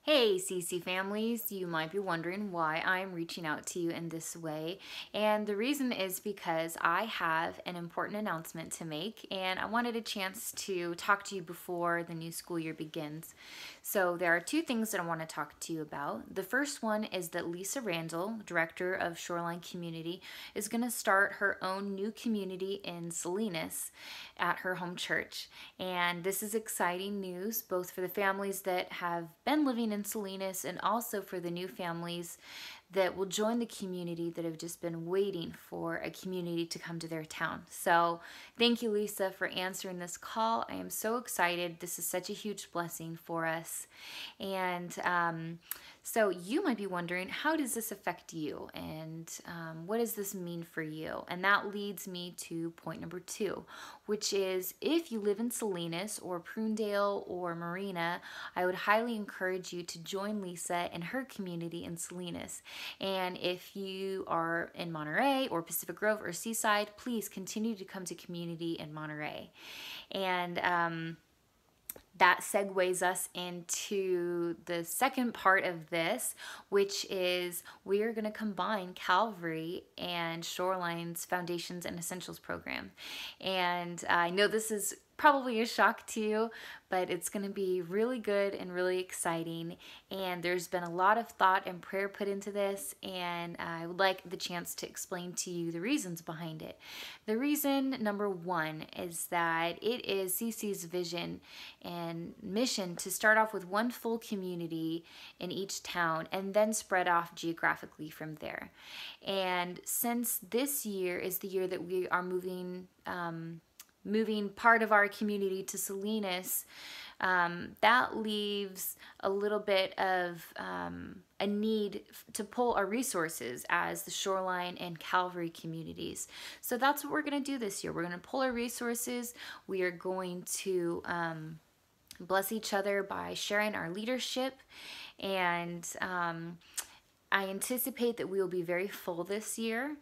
Hey CC families, you might be wondering why I'm reaching out to you in this way, and the reason is because I have an important announcement to make and I wanted a chance to talk to you before the new school year begins. So there are two things that I want to talk to you about. The first one is that Lisa Randall, Director of Shoreline Community, is going to start her own new community in Salinas at her home church, and this is exciting news both for the families that have been living in Salinas and also for the new families that will join the community that have just been waiting for a community to come to their town. So thank you, Lisa, for answering this call. I am so excited. This is such a huge blessing for us. And so you might be wondering, how does this affect you? And what does this mean for you? And that leads me to point number 2, which is if you live in Salinas or Prunedale or Marina, I would highly encourage you to join Lisa and her community in Salinas. And if you are in Monterey or Pacific Grove or Seaside, please continue to come to community in Monterey. And that segues us into the second part of this, which is we are going to combine Calvary and Shoreline's Foundations and Essentials program. And I know this is probably a shock to you, but it's going to be really good and really exciting, and there's been a lot of thought and prayer put into this, and I would like the chance to explain to you the reasons behind it. The reason number 1 is that it is CC's vision and mission to start off with one full community in each town and then spread off geographically from there. And since this year is the year that we are moving part of our community to Salinas, that leaves a little bit of a need to pull our resources as the Shoreline and Calvary communities. So that's what we're going to do this year. We're going to pull our resources. We are going to bless each other by sharing our leadership, and I anticipate that we will be very full this year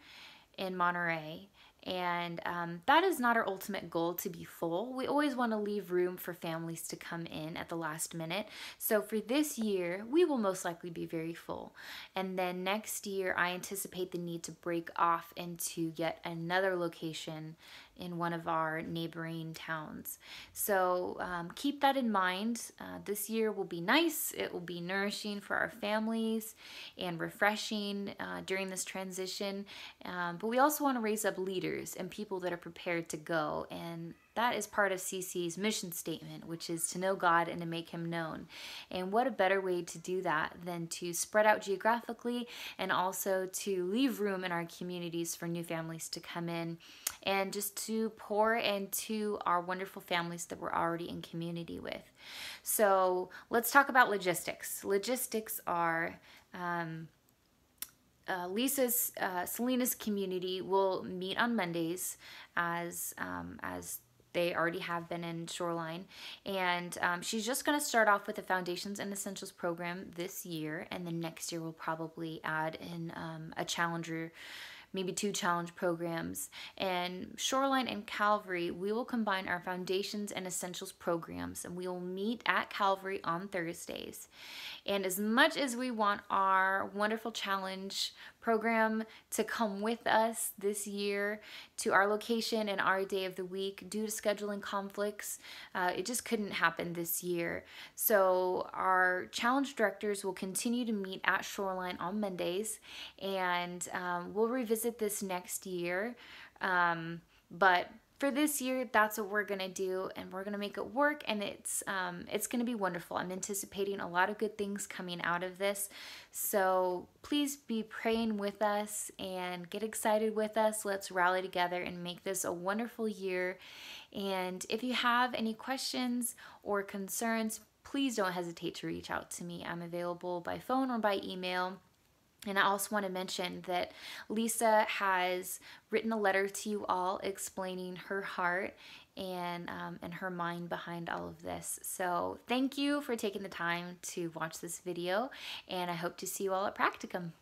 in Monterey. And that is not our ultimate goal, to be full. We always want to leave room for families to come in at the last minute. So for this year, we will most likely be very full. And then next year, I anticipate the need to break off into yet another location in one of our neighboring towns. So keep that in mind. This year will be nice. It will be nourishing for our families and refreshing during this transition. But we also want to raise up leaders and people that are prepared to go, and that is part of CC's mission statement, which is to know God and to make Him known. And what a better way to do that than to spread out geographically and also to leave room in our communities for new families to come in and just to pour into our wonderful families that we're already in community with. So let's talk about logistics. Logistics are Lisa's Salinas community will meet on Mondays as they already have been in Shoreline, and she's just going to start off with the Foundations and Essentials program this year, and then next year we'll probably add in a challenger, maybe 2 challenge programs. And Shoreline and Calvary, we will combine our Foundations and Essentials programs, and we will meet at Calvary on Thursdays. And as much as we want our wonderful challenge program to come with us this year to our location and our day of the week, due to scheduling conflicts, it just couldn't happen this year. So our challenge directors will continue to meet at Shoreline on Mondays, and we'll revisit this next year. But for this year, that's what we're gonna do, and we're gonna make it work, and it's gonna be wonderful. I'm anticipating a lot of good things coming out of this, so please be praying with us and get excited with us. Let's rally together and make this a wonderful year. And if you have any questions or concerns, please don't hesitate to reach out to me. I'm available by phone or by email. And I also want to mention that Lisa has written a letter to you all explaining her heart and her mind behind all of this. So thank you for taking the time to watch this video, and I hope to see you all at Practicum.